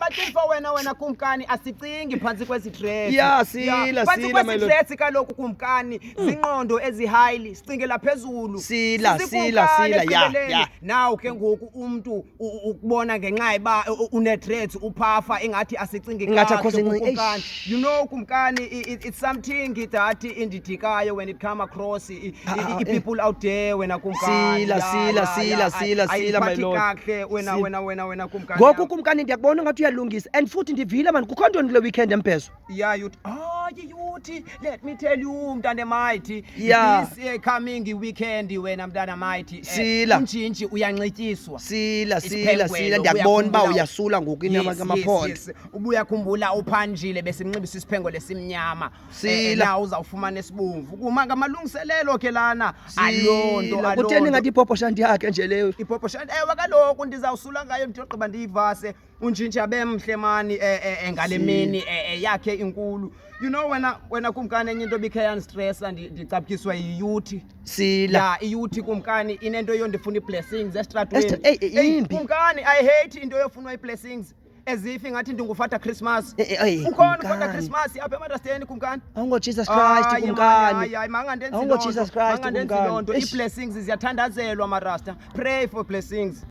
But wena kumkani asicingi phansi kwesitress. Yeah, sila phansi kwesitress kaloku kumkani zingqondo ezihighly sicingela phezulu. Sila yeah. Now ke ngoku umuntu ukubona ngenxa eba une threats uphafa engathi asicingi kumkani. You know kumkani it's something that indidikayo when it come across people out there wena kumkani. Sila my lord. Kahle wena kumkani. Ngoku kumkani ndiyakubona ngathi uyalungisa and futhi ndivile man kukho ntoni kule weekend empezo. Yeah, Yuthi, let me tell you mntana mighty, this coming weekend wena mntana mighty unjinji uyanxityiswa. Sila ndiyakubona ba uyasula ngoku inama kamaphondo. Ubuya khumbula uphanjile besimnxibisa isiphengo lesimnyama. Na uzawufumana esibomvu. Kuma ngamalungiselelo ke lana alonto. Kutheni ngathi ipoposhant yakhe nje leyo. Ipoposhant kaloku ndizawusula ngayo ndiyogqiba ndiyivase unjinji abemhle mani engalemeni yakhe inkulu. You know wena kumkani enye into bikhe stressa ndicaphukiswa yiYuthi. Sila iYuthi kumkani inento yondifuna iblessings estratweni. Kumkani I hate into yofunwa iblessings. As if ngathi ndingufata Christmas. Ukhona ufata Christmas apha eMother's kumkani. Awungo Jesus Christ kumkani. Hayi mangandenzi awungo Jesus Christ kumkani. Lonto iblessings ziyathandazelwa marasta. Pray for blessings.